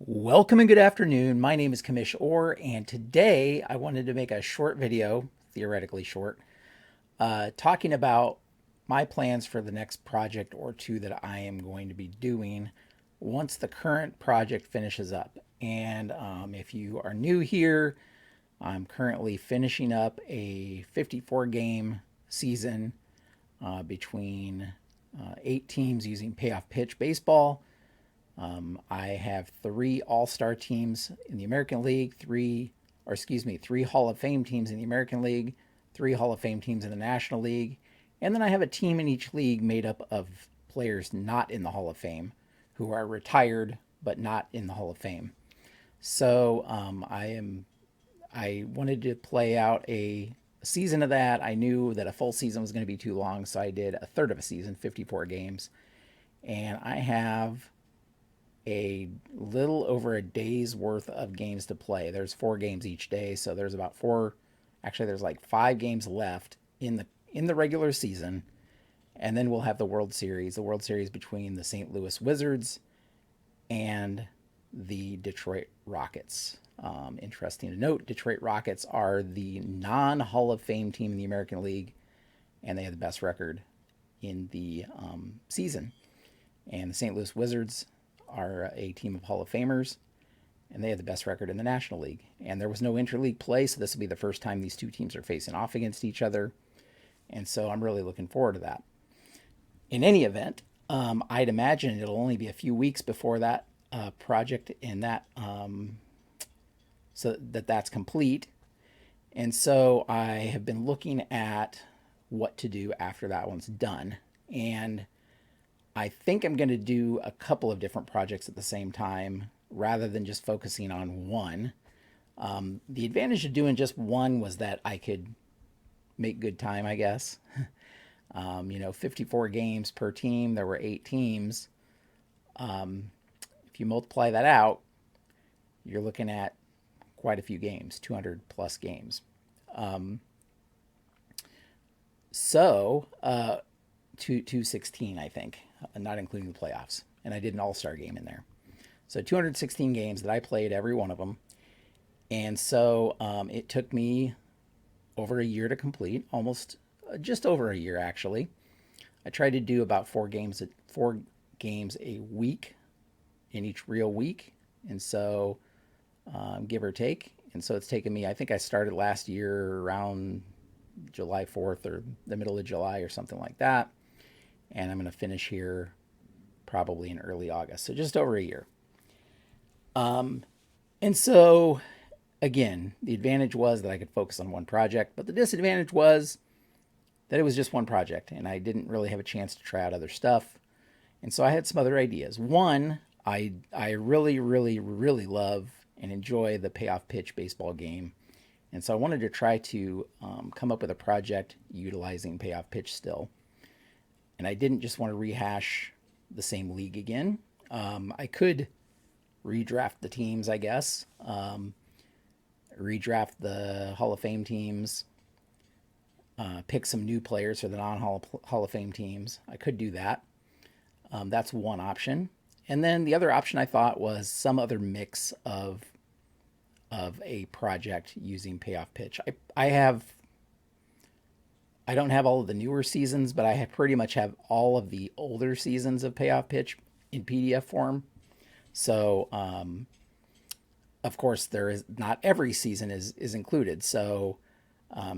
Welcome and good afternoon. My name is Kamish Orr, and today I wanted to make a short video, theoretically short, talking about my plans for the next project or two that I am going to be doing once the current project finishes up. And if you are new here, I'm currently finishing up a 54 game season between 8 teams using Payoff Pitch Baseball. I have 3 All-Star teams in the American League, three Hall of Fame teams in the American League, 3 Hall of Fame teams in the National League, and then I have a team in each league made up of players not in the Hall of Fame who are retired but not in the Hall of Fame. So I wanted to play out a season of that. I knew that a full season was going to be too long, so I did a third of a season, 54 games, and I have a little over a day's worth of games to play. There's 4 games each day, so there's about there's like 5 games left in the regular season, and then we'll have the World Series. The World Series between the St. Louis Wizards and the Detroit Rockets. Interesting to note, Detroit Rockets are the non-Hall of Fame team in the American League, and they have the best record in the season. And the St. Louis Wizards are a team of Hall of Famers, and they have the best record in the National League. And there was no interleague play, so this will be the first time these two teams are facing off against each other. And so I'm really looking forward to that. In any event, I'd imagine it'll only be a few weeks before that project and that's complete. And so I have been looking at what to do after that one's done. And I think I'm going to do a couple of different projects at the same time rather than just focusing on one. The advantage of doing just one was that I could make good time, I guess. 54 games per team. There were 8 teams. If you multiply that out, you're looking at quite a few games, 200 plus games. So 216, I think, not including the playoffs. And I did an all-star game in there. So 216 games that I played, every one of them. And so it took me over a year to complete, just over a year, actually. I tried to do about 4 games a week in each real week. And so give or take. And so it's taken me, I think I started last year around July 4th or the middle of July or something like that. And I'm going to finish here probably in early August. So just over a year. And so, again, the advantage was that I could focus on one project, but the disadvantage was that it was just one project and I didn't really have a chance to try out other stuff. And so I had some other ideas. One, I really, really, really love and enjoy the Payoff Pitch Baseball game. And so I wanted to try to come up with a project utilizing Payoff Pitch still. And I didn't just want to rehash the same league again. I could redraft the teams, I guess. Redraft the Hall of Fame teams. Pick some new players for the non-Hall of Fame teams. I could do that. That's one option. And then the other option I thought was some other mix of a project using Payoff Pitch. I don't have all of the newer seasons, but I pretty much have all of the older seasons of Payoff Pitch in PDF form. So, of course, there is not every season is included. So,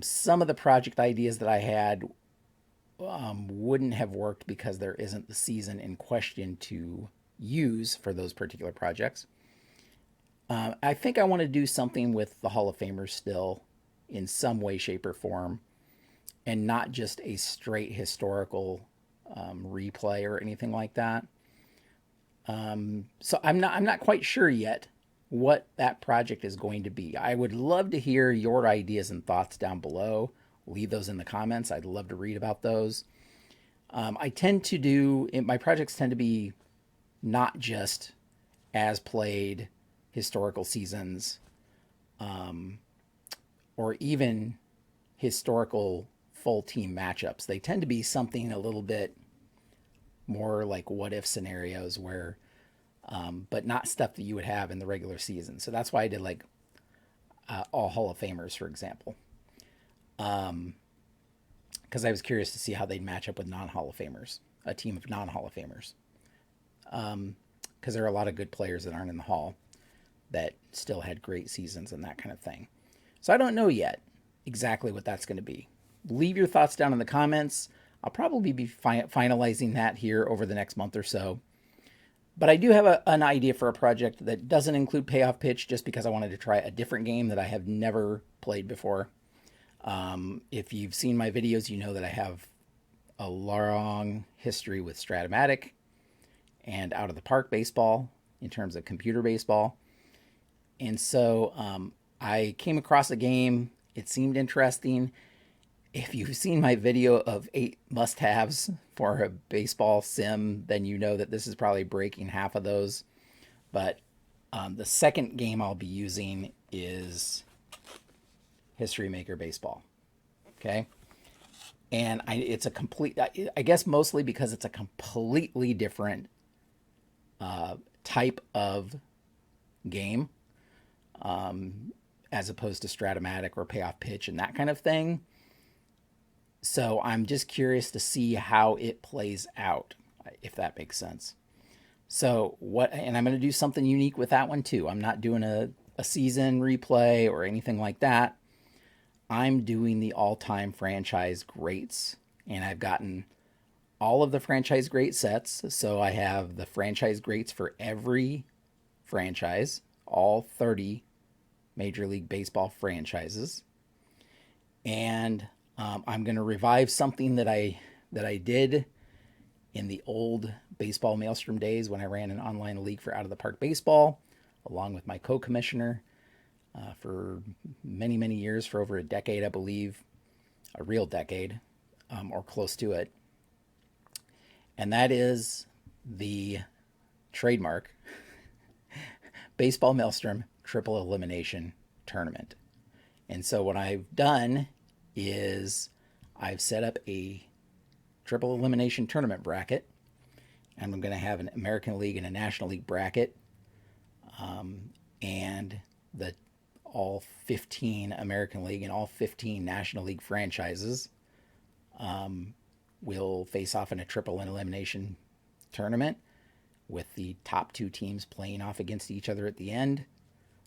some of the project ideas that I had wouldn't have worked because there isn't the season in question to use for those particular projects. I think I want to do something with the Hall of Famers still in some way, shape, or form, and not just a straight historical replay or anything like that. So I'm not quite sure yet what that project is going to be. I would love to hear your ideas and thoughts down below. Leave those in the comments. I'd love to read about those. My projects tend to be not just as played historical seasons, or even historical full team matchups. They tend to be something a little bit more like what if scenarios where but not stuff that you would have in the regular season. So that's why I did like all Hall of Famers, for example, because I was curious to see how they'd match up with non-Hall of Famers, a team of non-Hall of Famers, because there are a lot of good players that aren't in the Hall that still had great seasons and that kind of thing. So I don't know yet exactly what that's going to be. Leave your thoughts down in the comments. I'll probably be finalizing that here over the next month or so. But I do have an idea for a project that doesn't include Payoff Pitch, just because I wanted to try a different game that I have never played before. If you've seen my videos, you know that I have a long history with Stratomatic and out of the park baseball in terms of computer baseball. And so I came across a game. It seemed interesting. If you've seen my video of 8 must-haves for a baseball sim, then you know that this is probably breaking half of those. But the second game I'll be using is History Maker Baseball. Okay? And it's a complete, I guess mostly because it's a completely different type of game, as opposed to Stratomatic or Payoff Pitch and that kind of thing. So I'm just curious to see how it plays out, if that makes sense. So and I'm going to do something unique with that one too. I'm not doing a season replay or anything like that. I'm doing the all-time franchise greats, and I've gotten all of the franchise great sets. So I have the franchise greats for every franchise, all 30 Major League Baseball franchises. And I'm going to revive something that I did in the old Baseball Maelstrom days when I ran an online league for Out of the Park Baseball, along with my co-commissioner for many, many years, for over a decade, I believe, a real decade, or close to it. And that is the trademark Baseball Maelstrom Triple Elimination Tournament. And so what I've done is I've set up a triple elimination tournament bracket, and I'm going to have an American League and a National League bracket, and all 15 American League and all 15 National League franchises will face off in a triple elimination tournament, with the top 2 teams playing off against each other at the end,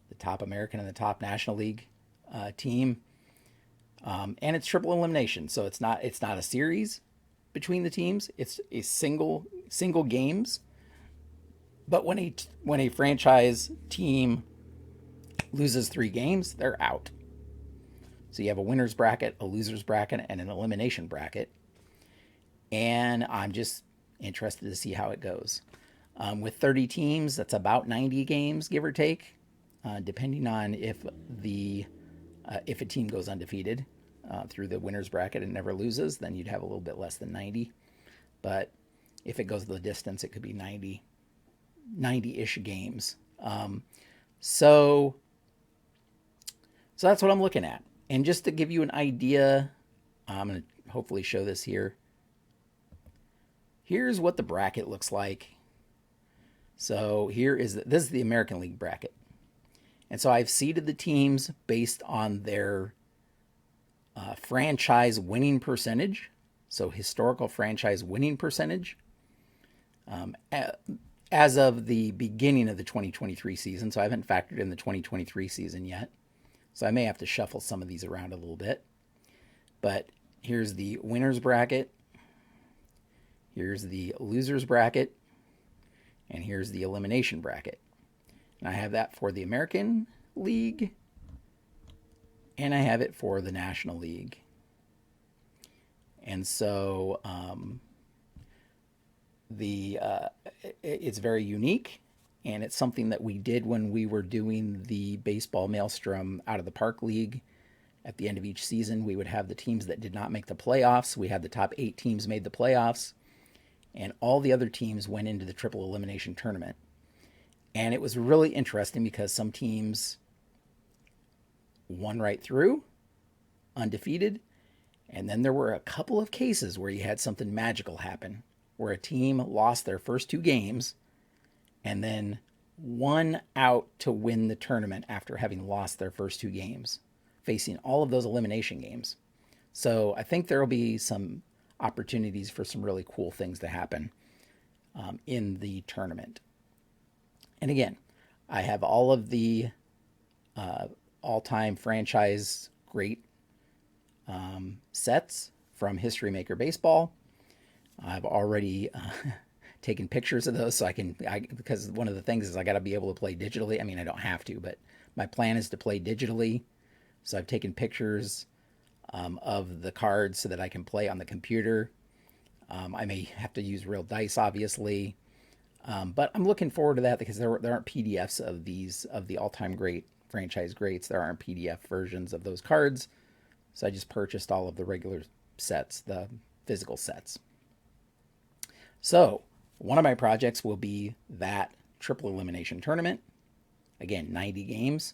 the top American and the top National League team. And it's triple elimination, so it's not a series between the teams. It's a single games. But when a franchise team loses 3 games, they're out. So you have a winner's bracket, a loser's bracket, and an elimination bracket. And I'm just interested to see how it goes. With 30 teams, that's about 90 games, give or take, depending on if a team goes undefeated through the winner's bracket and never loses, then you'd have a little bit less than 90. But if it goes the distance, it could be 90-ish games. So that's what I'm looking at. And just to give you an idea, I'm going to hopefully show this here. Here's what the bracket looks like. So this is the American League bracket. And so I've seeded the teams based on their franchise winning percentage. So historical franchise winning percentage. As of the beginning of the 2023 season. So I haven't factored in the 2023 season yet. So I may have to shuffle some of these around a little bit. But here's the winner's bracket. Here's the loser's bracket. And here's the elimination bracket. And I have that for the American League. And I have it for the National League. And so it's very unique. And it's something that we did when we were doing the Baseball Maelstrom Out of the Park League. At the end of each season, we would have the teams that did not make the playoffs. We had the top 8 teams made the playoffs. And all the other teams went into the triple elimination tournament. And it was really interesting because some teams won right through, undefeated. And then there were a couple of cases where you had something magical happen, where a team lost their first 2 games and then one out to win the tournament after having lost their first two games, facing all of those elimination games. So I think there will be some opportunities for some really cool things to happen in the tournament. And again, I have all of the all-time franchise great sets from History Maker Baseball. I've already taken pictures of those so because one of the things is I got to be able to play digitally. I mean, I don't have to, but my plan is to play digitally. So I've taken pictures of the cards so that I can play on the computer. I may have to use real dice, obviously. But I'm looking forward to that because there aren't PDFs of the all-time great franchise greats. There aren't PDF versions of those cards. So I just purchased all of the regular sets, the physical sets. So one of my projects will be that triple elimination tournament. Again, 90 games,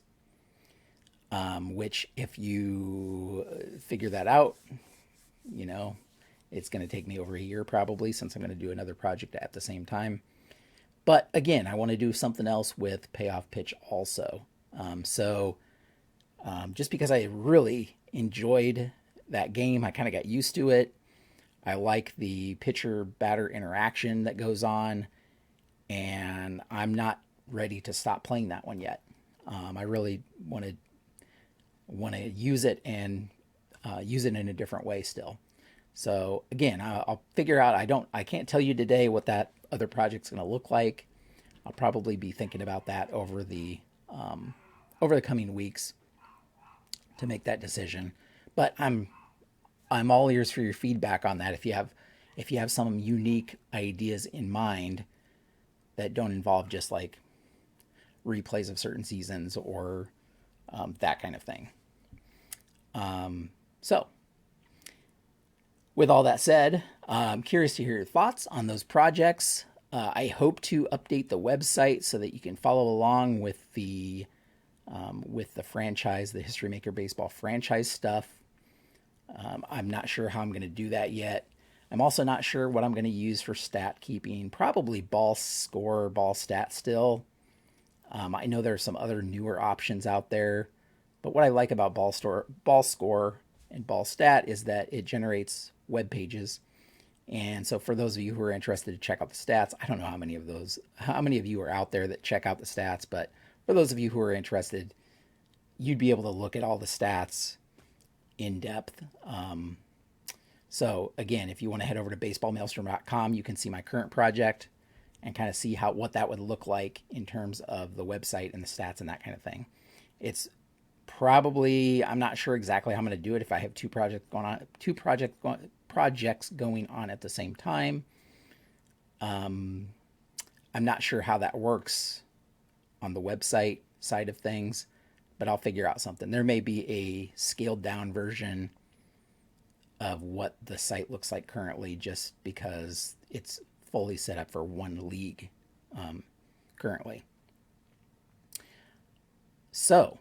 which if you figure that out, it's going to take me over a year probably, since I'm going to do another project at the same time. But again, I want to do something else with Payoff Pitch also. Just because I really enjoyed that game, I kind of got used to it. I like the pitcher-batter interaction that goes on, and I'm not ready to stop playing that one yet. I really want to use it and use it in a different way still. So again, I'll figure out. I can't tell you today what that other project's going to look like. I'll probably be thinking about that over the coming weeks to make that decision. But I'm all ears for your feedback on that. If you have some unique ideas in mind that don't involve just like replays of certain seasons or that kind of thing. So with all that said, I'm curious to hear your thoughts on those projects. I hope to update the website so that you can follow along with the franchise, the History Maker Baseball franchise stuff. I'm not sure how I'm going to do that yet. I'm also not sure what I'm going to use for stat keeping. Probably ball score, ball stat still. I know there are some other newer options out there, but what I like about ball score, and ball stat is that it generates web pages. And so for those of you who are interested to check out the stats, I don't know how many of you are out there that check out the stats, but for those of you who are interested, you'd be able to look at all the stats in depth. So again, if you want to head over to baseballmaelstrom.com, you can see my current project and kind of see what that would look like in terms of the website and the stats and that kind of thing. It's probably, I'm not sure exactly how I'm going to do it if I have two projects going on at the same time. I'm not sure how that works on the website side of things, but I'll figure out something. There may be a scaled down version of what the site looks like currently, just because it's fully set up for one league currently. So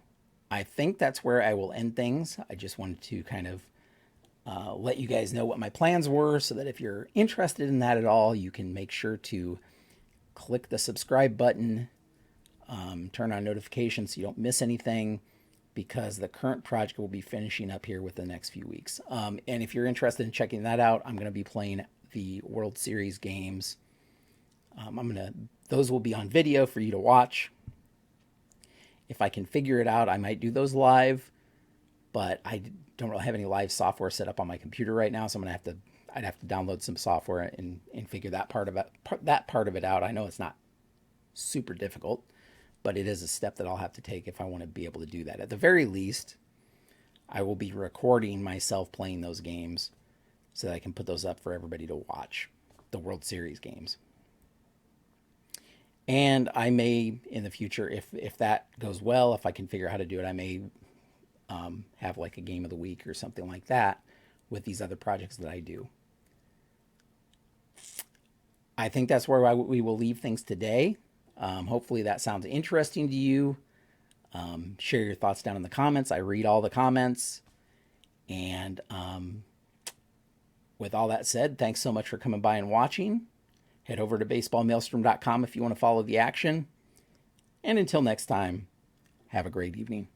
I think that's where I will end things. I just wanted to kind of let you guys know what my plans were, so that if you're interested in that at all, you can make sure to click the subscribe button, turn on notifications so you don't miss anything, because the current project will be finishing up here within the next few weeks. And if you're interested in checking that out, I'm going to be playing the World Series games. Those will be on video for you to watch. If I can figure it out, I might do those live, but I don't really have any live software set up on my computer right now, so I'd have to download some software and figure that part of it out. I know it's not super difficult, but it is a step that I'll have to take if I want to be able to do that. At the very least, I will be recording myself playing those games so that I can put those up for everybody to watch, the World Series games. And I may, in the future, if that goes well, if I can figure out how to do it, I may have like a game of the week or something like that with these other projects that I do. I think that's where we will leave things today. Hopefully that sounds interesting to you. Share your thoughts down in the comments. I read all the comments. And with all that said, thanks so much for coming by and watching. Head over to baseballmaelstrom.com if you want to follow the action. And until next time, have a great evening.